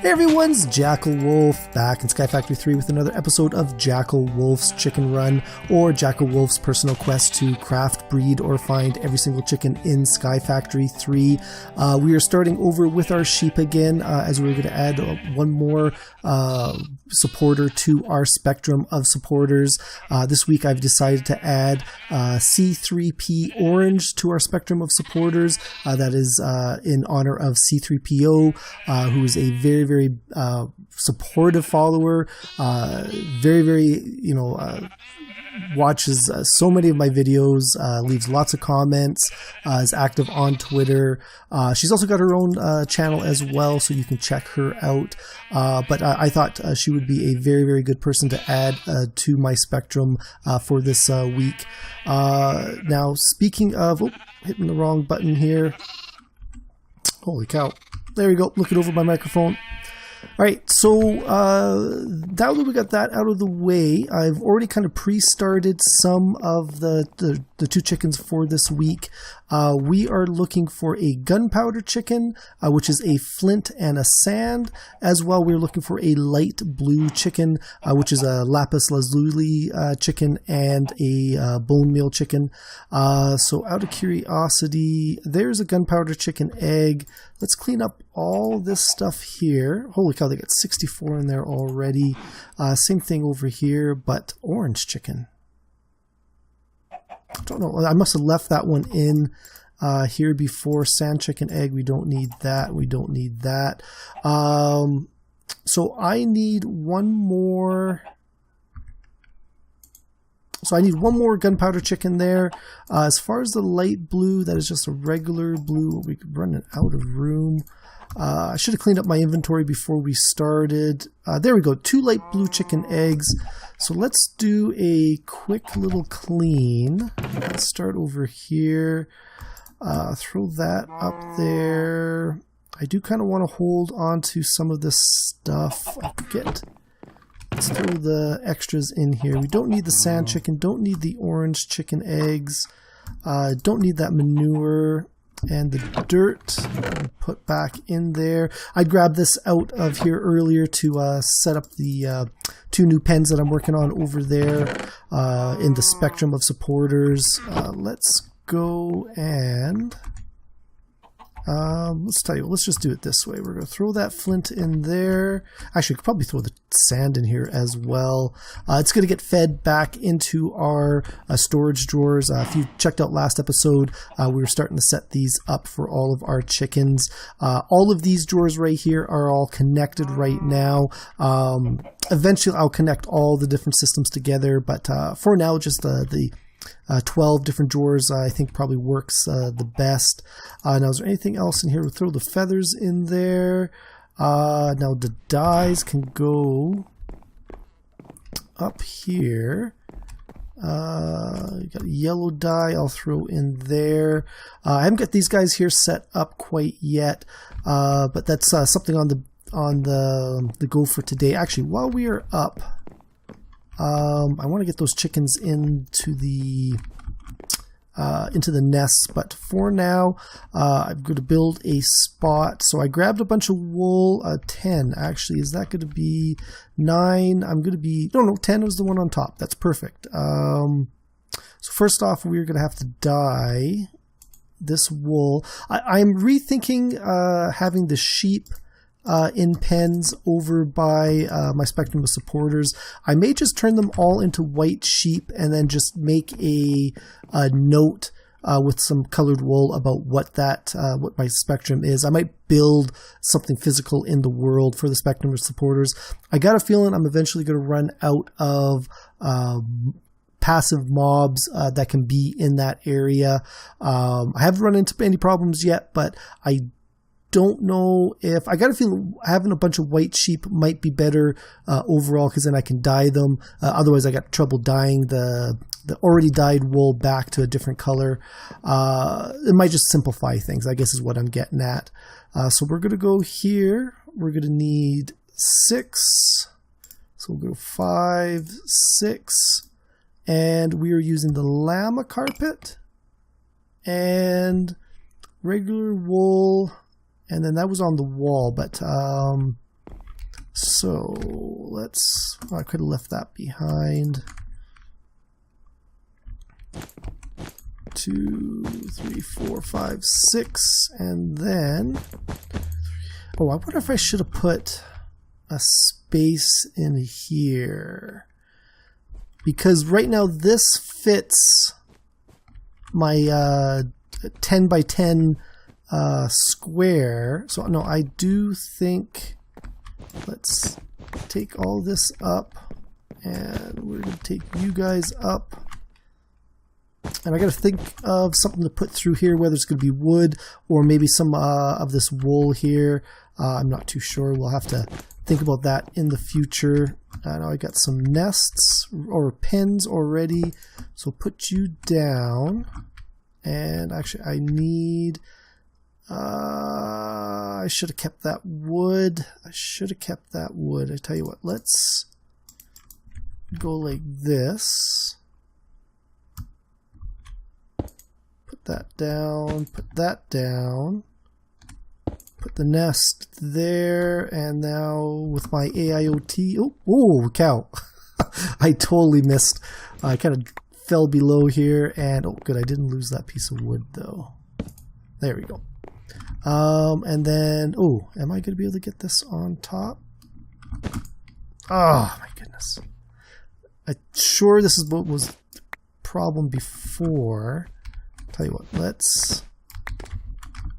Hey everyone's JackelWolf back in Sky Factory 3 with another episode of JackelWolf's Chicken Run, or JackelWolf's personal quest to craft, breed, or find every single chicken in Sky Factory 3. We are starting over with our sheep again, as we're going to add one more supporter to our spectrum of supporters. This week I've decided to add C3P Orange to our spectrum of supporters. That is in honor of C3PO, who is a very supportive follower, very watches so many of my videos, leaves lots of comments, is active on Twitter. She's also got her own channel as well, so you can check her out. But I thought she would be a very good person to add to my spectrum for this week. Now, speaking of, hitting the wrong button here. Holy cow. There we go, looking over my microphone. Alright, so now that we got that out of the way, I've already kind of pre-started some of the two chickens for this week. We are looking for a gunpowder chicken, which is a flint and a sand. As well, we're looking for a light blue chicken, which is a lapis lazuli chicken and a bone meal chicken. So out of curiosity, there's a gunpowder chicken egg. Let's clean up all this stuff here. Holy cow, they got 64 in there already. Same thing over here, but orange chicken. I don't know. I must have left that one in here before. Sand chicken egg. We don't need that. We don't need that. So I need one more. So I need one more gunpowder chicken there. As far as the light blue, that is just a regular blue. We could run out of room. I should have cleaned up my inventory before we started. There we go. 2 light blue chicken eggs. So let's do a quick little clean. Let's start over here. Throw that up there. I do kind of want to hold on to some of this stuff. I forget. Let's throw the extras in here. We don't need the sand chicken. Don't need the orange chicken eggs. Don't need that manure. And the dirt put back in there. I grabbed this out of here earlier to set up the 2 new pens that I'm working on over there in the spectrum of supporters. Let's go and let's just do it this way. We're going to throw that flint in there. Actually, I could probably throw the sand in here as well. It's going to get fed back into our storage drawers. If you checked out last episode, we were starting to set these up for all of our chickens. All of these drawers right here are all connected right now. Eventually, I'll connect all the different systems together, but for now, just the 12 different drawers I think probably works the best. Now, is there anything else in here? We'll throw the feathers in there. Now the dyes can go up here. You got a yellow dye I'll throw in there. I haven't got these guys here set up quite yet, but that's something on the go for today. Actually, while we are up, I want to get those chickens into the nests, but for now, I'm going to build a spot. So I grabbed a bunch of wool, 10 actually. Is that going to be 9? I'm going to be, no, 10 was the one on top. That's perfect. So first off, we're going to have to dye this wool. I'm rethinking having the sheep in pens over by my spectrum of supporters. I may just turn them all into white sheep and then just make a note with some colored wool about what my spectrum is. I might build something physical in the world for the spectrum of supporters. I got a feeling I'm eventually going to run out of passive mobs that can be in that area. I haven't run into any problems yet, but I don't know if I got a feeling having a bunch of white sheep might be better overall, because then I can dye them. Otherwise, I got trouble dyeing the already dyed wool back to a different color. It might just simplify things, I guess, is what I'm getting at. So we're going to go here. We're going to need 6. So we'll go 5, 6, and we are using the llama carpet and regular wool. And then that was on the wall, but So let's, I could have left that behind. 2, 3, 4, 5, 6, and then, oh, I wonder if I should have put a space in here, because right now this fits my 10 by 10 square. So no, I do think, let's take all this up, and we're going to take you guys up. And I got to think of something to put through here, whether it's going to be wood or maybe some of this wool here. I'm not too sure. We'll have to think about that in the future. I know I got some nests or pens already, so put you down. And actually, I need. I should have kept that wood. I tell you what, let's go like this. Put that down, put that down, put the nest there, and now with my AIoT, oh cow, I totally missed. I kind of fell below here, and oh good, I didn't lose that piece of wood though. There we go. And then, oh, am I going to be able to get this on top? Oh my goodness. I'm sure this is what was the problem before. Tell you what, this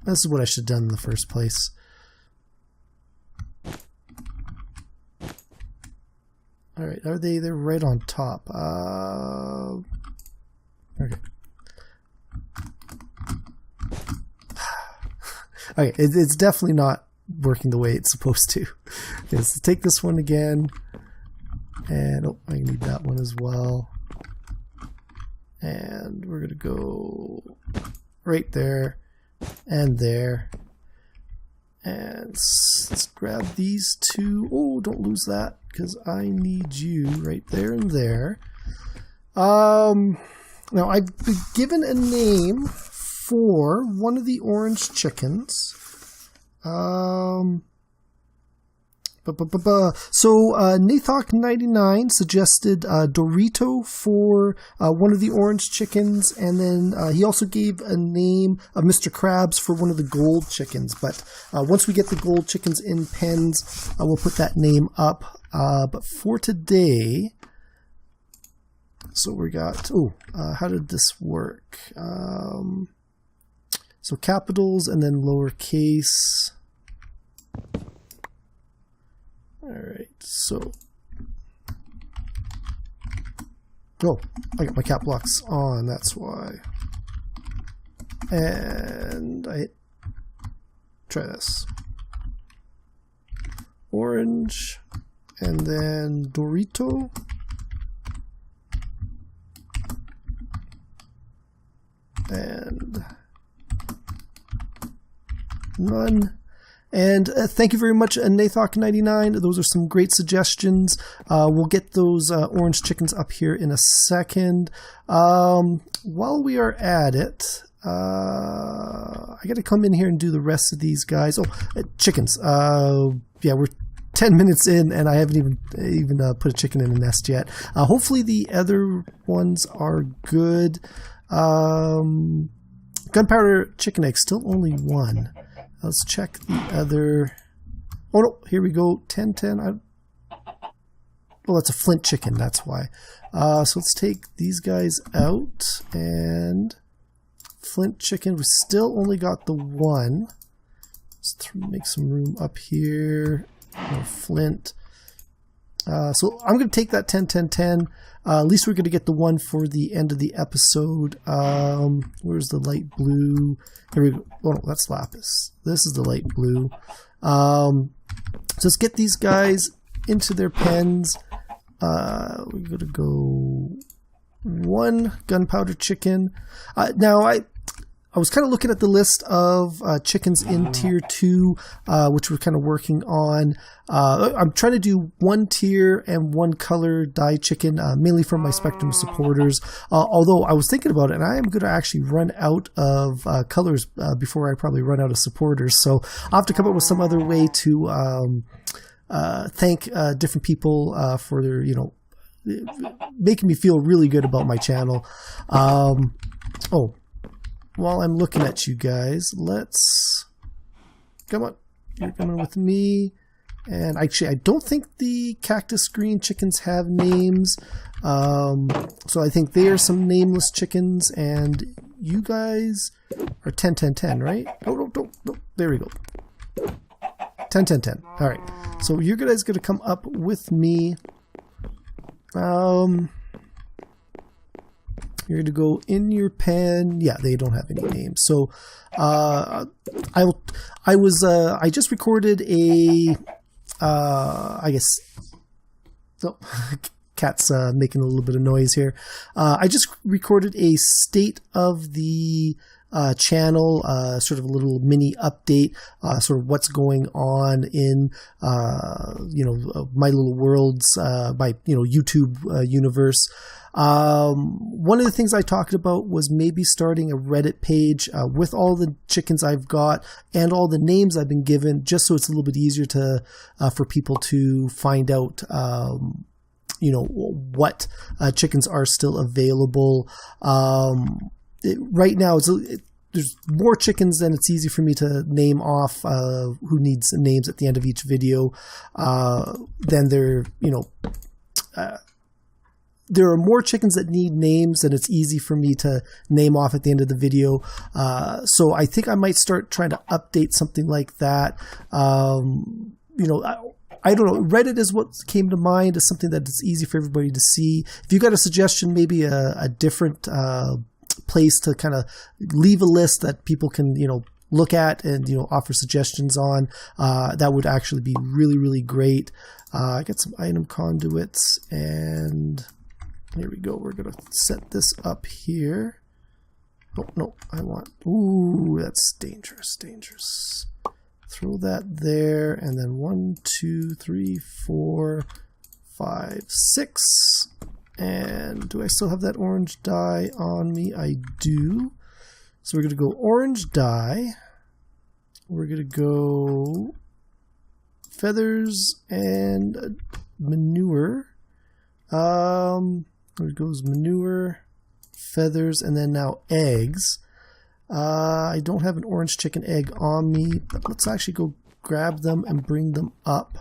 is what I should have done in the first place. Alright, they're right on top. Okay. Okay, it's definitely not working the way it's supposed to. Okay, so take this one again. And, oh, I need that one as well. And we're going to go right there and there. And let's grab these two. Oh, don't lose that, because I need you right there and there. Now, I've been given a name for one of the orange chickens. So Nathok99 suggested Dorito for one of the orange chickens, and then he also gave a name of Mr. Krabs for one of the gold chickens. But once we get the gold chickens in pens, we'll put that name up. But for today, so we got, how did this work? So capitals and then lowercase. Alright, so, oh, I got my cap locks on, that's why. And try this. Orange, and then Dorito. And none. And thank you very much, Nathok99. Those are some great suggestions. We'll get those orange chickens up here in a second. While we are at it, I got to come in here and do the rest of these guys. Oh, chickens. Yeah, we're 10 minutes in, and I haven't even put a chicken in a nest yet. Hopefully the other ones are good. Gunpowder Chicken Egg, still only one. Let's check the other. Oh no, here we go. 1010. Oh, that's a flint chicken, that's why. So let's take these guys out, and flint chicken, we still only got the one. Let's make some room up here. More flint. So I'm going to take that 10-10-10. At least we're going to get the one for the end of the episode. Where's the light blue? Here we go. Oh, no, that's lapis. This is the light blue. So let's get these guys into their pens. We're going to go one gunpowder chicken. Now, I was kind of looking at the list of chickens in tier 2, which we're kind of working on. I'm trying to do one tier and one color dye chicken, mainly from my Spectrum supporters. Although I was thinking about it, and I am going to actually run out of colors before I probably run out of supporters. So I'll have to come up with some other way to thank different people for their, making me feel really good about my channel. Oh, while I'm looking at you guys, let's come on. You're coming with me. And actually, I don't think the Cactus green chickens have names. So I think they are some nameless chickens, and you guys are 10, 10, 10, right? Oh, no. There we go. 10, 10, 10. All right. So you guys going to come up with me. You're going to go in your pen. Yeah, they don't have any names. So I just recorded a I guess. Oh, cat's making a little bit of noise here. I just recorded a state of the channel, sort of a little mini update, sort of what's going on in, my little worlds, my, YouTube universe. One of the things I talked about was maybe starting a Reddit page with all the chickens I've got and all the names I've been given, just so it's a little bit easier to for people to find out what chickens are still available. Right now there's more chickens than it's easy for me to name off who needs names at the end of each video. Then there are more chickens that need names than it's easy for me to name off at the end of the video. So I think I might start trying to update something like that. I don't know. Reddit is what came to mind as something that is easy for everybody to see. If you got a suggestion, maybe a different place to kind of leave a list that people can, look at and, offer suggestions on, that would actually be really, really great. I got some item conduits, and here we go. We're going to set this up here. Oh, no, ooh, that's dangerous. Throw that there, and then 1, 2, 3, 4, 5, 6. And do I still have that orange dye on me? I do. So we're going to go orange dye. We're going to go feathers and manure. There goes manure, feathers, and then now eggs. I don't have an orange chicken egg on me, but let's actually go grab them and bring them up.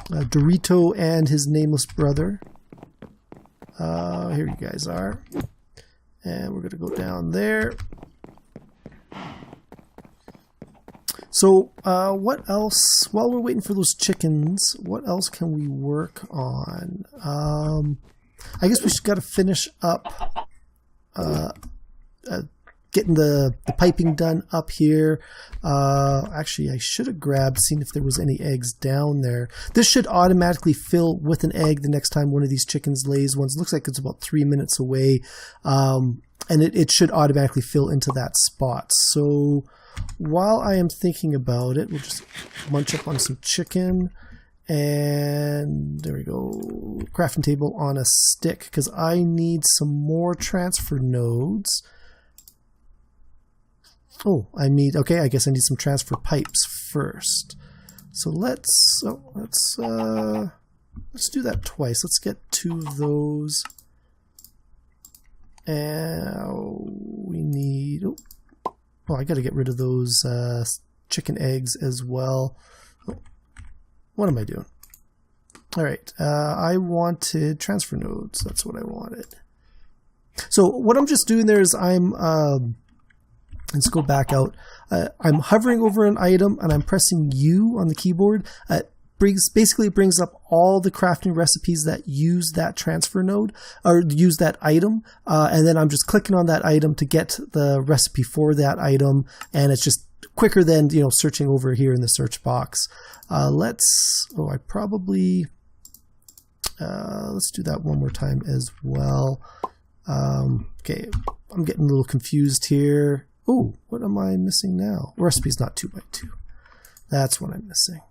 Dorito and his nameless brother. Here you guys are. And we're going to go down there. So what else? While we're waiting for those chickens, what else can we work on? I guess we just got to finish up getting the piping done up here. Actually, I should have seen if there was any eggs down there. This should automatically fill with an egg the next time one of these chickens lays one. It looks like it's about 3 minutes away. And it should automatically fill into that spot. So while I am thinking about it, we'll just munch up on some chicken. And there we go. Crafting table on a stick, because I need some more transfer nodes. Oh, I guess I need some transfer pipes first. So let's do that twice. Let's get 2 of those. And we need, I got to get rid of those chicken eggs as well. Oh, what am I doing? All right, I wanted transfer nodes. That's what I wanted. So what I'm just doing there is let's go back out. I'm hovering over an item and I'm pressing U on the keyboard. Basically brings up all the crafting recipes that use that transfer node or use that item. And then I'm just clicking on that item to get the recipe for that item. And it's just quicker than, searching over here in the search box. Let's do that one more time as well. Okay, I'm getting a little confused here. Oh, what am I missing now? Recipe's not 2x2. That's what I'm missing.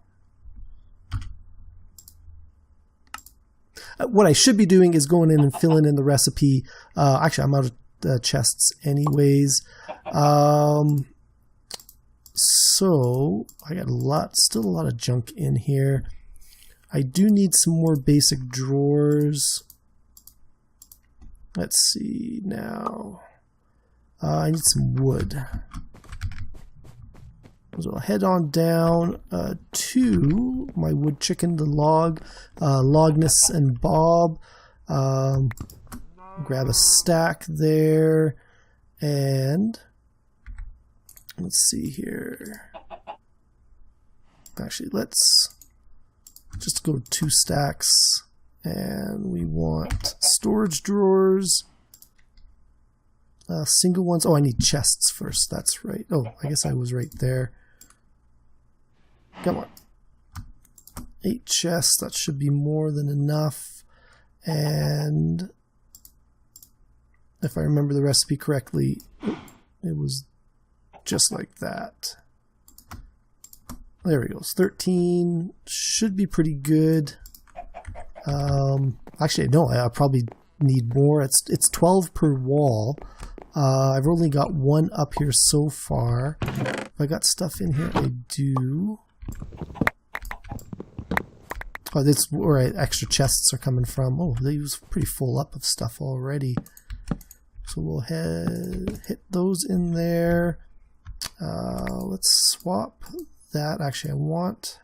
What I should be doing is going in and filling in the recipe. Actually, I'm out of chests anyways. So I got still a lot of junk in here. I do need some more basic drawers. Let's see now. I need some wood. So I'll head on down to my wood chicken, the Logness and Bob. Grab a stack there, and let's see here. Actually, let's just go 2 stacks, and we want storage drawers. Single ones. Oh, I need chests first. That's right. Oh, I guess I was right there. Come on. 8 chests. That should be more than enough. And if I remember the recipe correctly, it was just like that. There we go. 13 should be pretty good. Actually, no, I probably need more. It's 12 per wall. I've only got 1 up here so far. If I got stuff in here, I do. Oh, that's where extra chests are coming from. Oh, they was pretty full up of stuff already. So we'll hit those in there. Let's swap that. Actually, I want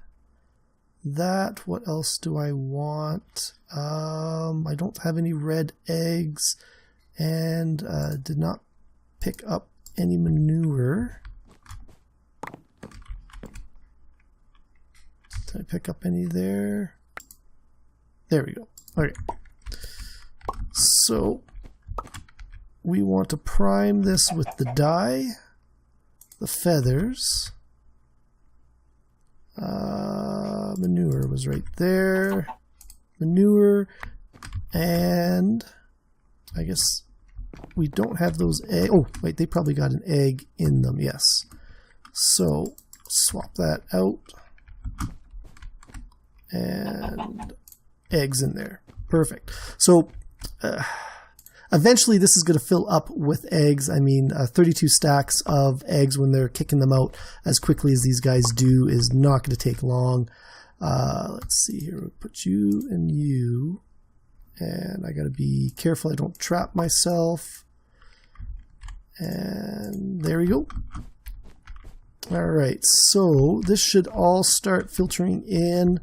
that. What else do I want? I don't have any red eggs, and did not pick up any manure. Did I pick up any there? There we go. Okay. So we want to prime this with the dye, the feathers. Manure was right there. Manure, and I guess we don't have those eggs. Oh, wait, they probably got an egg in them, yes. So swap that out. And eggs in there. Perfect. So eventually this is going to fill up with eggs. I mean, 32 stacks of eggs when they're kicking them out as quickly as these guys do is not going to take long. Let's see here. We'll put you and you. And I got to be careful I don't trap myself. And there we go. All right. So this should all start filtering in.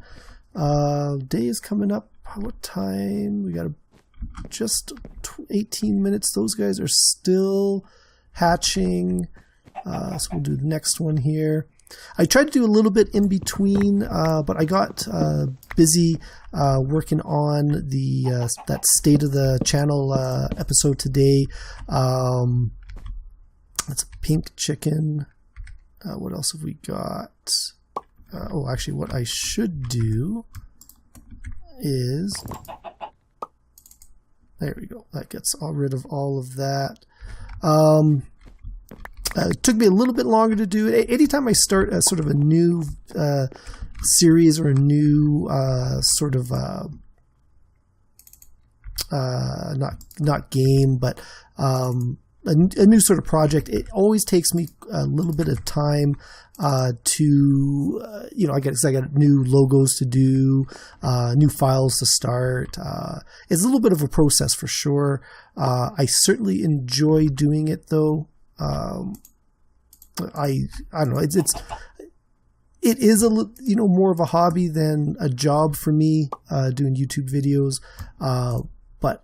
Day is coming up. What time? We got just 18 minutes. Those guys are still hatching. So we'll do the next one here. I tried to do a little bit in between, but I got busy working on the that State of the Channel episode today. That's a pink chicken. What else have we got? Oh, actually, what I should do is... There we go. That gets rid of all of that. It took me a little bit longer to do it. Anytime I start a sort of a new series or a new sort of not game, but a new sort of project, it always takes me a little bit of time to I got new logos to do, new files to start. It's a little bit of a process for sure. I certainly enjoy doing it though. I don't know. It is a more of a hobby than a job for me, doing YouTube videos. But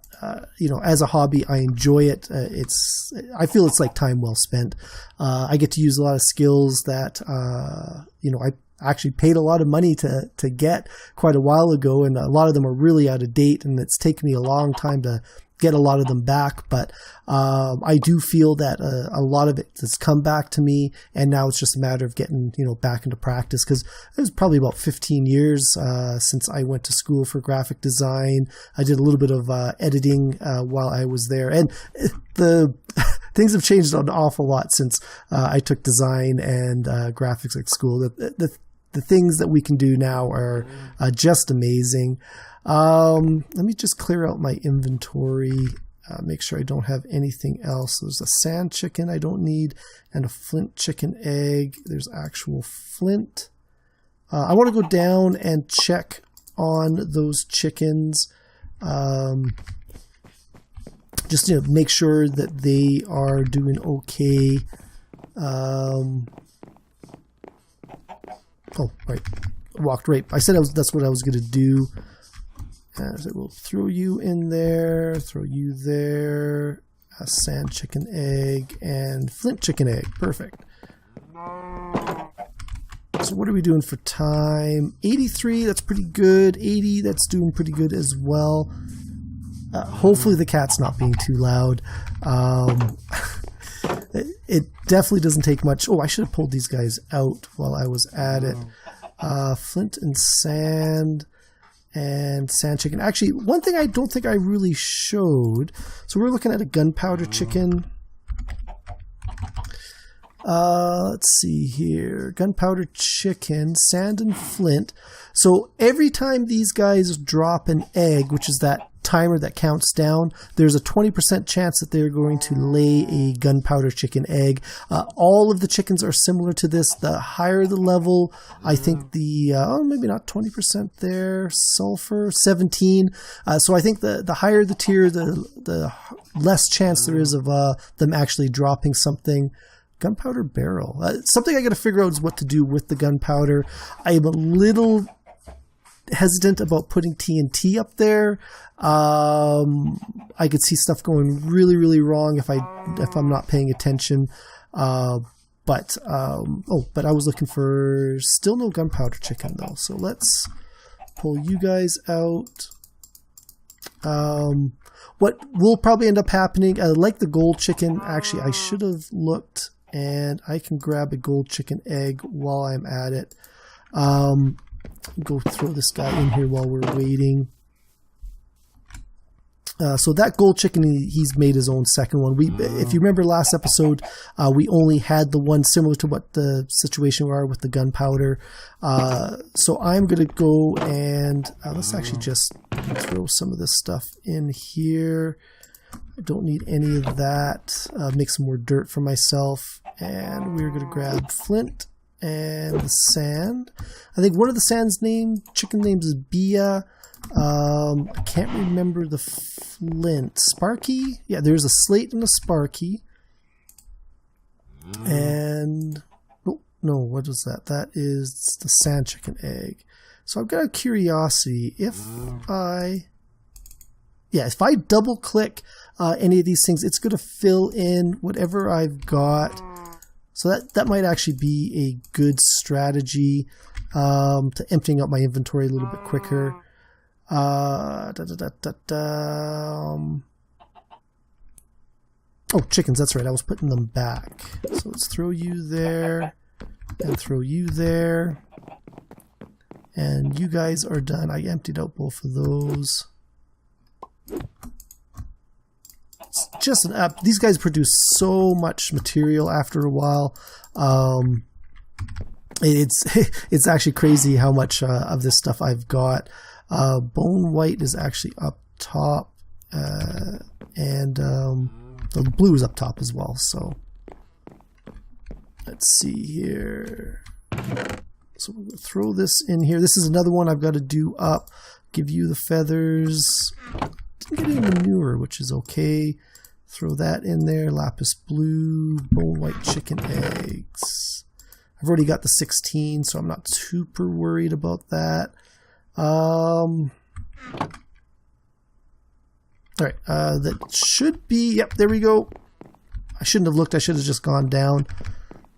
as a hobby, I enjoy it. I feel it's like time well spent. I get to use a lot of skills that I actually paid a lot of money to get quite a while ago, and a lot of them are really out of date, and it's taken me a long time to get a lot of them back, but I do feel that a lot of it has come back to me, and now it's just a matter of getting back into practice, because it was probably about 15 years since I went to school for graphic design. I did a little bit of editing while I was there, and the things have changed an awful lot since I took design and graphics at school. The things that we can do now are just amazing. Let me just clear out my inventory. make sure I don't have anything else. There's a sand chicken I don't need, and a flint chicken egg. There's actual flint. I want to go down and check on those chickens. Just make sure that they are doing okay. Oh, right. Walked right. I said that's what I was going to do. So we'll throw you in there, throw you there, a sand chicken egg, and flint chicken egg. Perfect. So what are we doing for time? 83, that's pretty good. 80, that's doing pretty good as well. Hopefully the cat's not being too loud. It definitely doesn't take much. Oh, I should have pulled these guys out while I was at it. Flint and sand chicken. Actually, one thing I don't think I really showed. So we're looking at a gunpowder chicken. Let's see here. Gunpowder chicken, sand and flint. So every time these guys drop an egg, which is that timer that counts down, there's a 20% chance that they're going to lay a gunpowder chicken egg. All of the chickens are similar to this. The higher the level, I think maybe not 20% there, sulfur, 17. So I think the higher the tier, the less chance there is of them actually dropping something. Gunpowder barrel. Something I got to figure out is what to do with the gunpowder. I am a little hesitant about putting TNT up there. I could see stuff going really, really wrong if I'm not paying attention. But I was looking for still no gunpowder chicken though. So let's pull you guys out. What will probably end up happening, like the gold chicken, actually I should have looked, and I can grab a gold chicken egg while I'm at it. Go throw this guy in here while we're waiting. So that gold chicken, he's made his own second one. If you remember last episode, we only had the one similar to what the situation were with the gunpowder. So I'm going to go and let's actually just throw some of this stuff in here. I don't need any of that. Make some more dirt for myself. And we're going to grab flint and the sand. I think one of the chicken names is Bia. I can't remember the flint. Sparky? Yeah, there's a slate and a Sparky. And no, what is that? That is the sand chicken egg. So I've got a curiosity. If I double click any of these things, it's going to fill in whatever I've got. So that might actually be a good strategy to emptying out my inventory a little bit quicker. Oh, chickens, that's right. I was putting them back. So let's throw you there and throw you there. And you guys are done. I emptied out both of those. It's just an app. These guys produce so much material after a while. It's actually crazy how much of this stuff I've got. Bone white is actually up top, and the blue is up top as well. So let's see here. So we're going to throw this in here. This is another one I've got to do up. Give you the feathers. Didn't get any manure, which is okay. Throw that in there. Lapis blue, bone white chicken eggs. I've already got the 16, so I'm not super worried about that. All right, that should be, yep, there we go. I shouldn't have looked, I should have just gone down.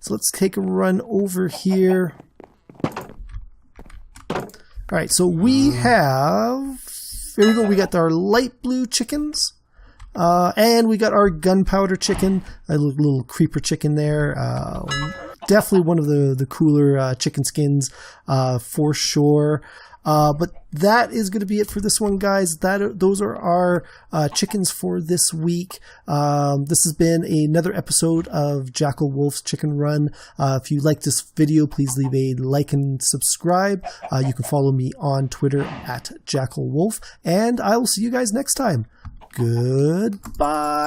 So let's take a run over here. All right, so we have, here we go, we got our light blue chickens. And we got our gunpowder chicken, a little creeper chicken there. Definitely one of the cooler chicken skins for sure. But that is going to be it for this one, guys. Those are our chickens for this week. This has been another episode of JackelWolf's Chicken Run. If you like this video, please leave a like and subscribe. You can follow me on Twitter at JackelWolf, and I will see you guys next time. Goodbye.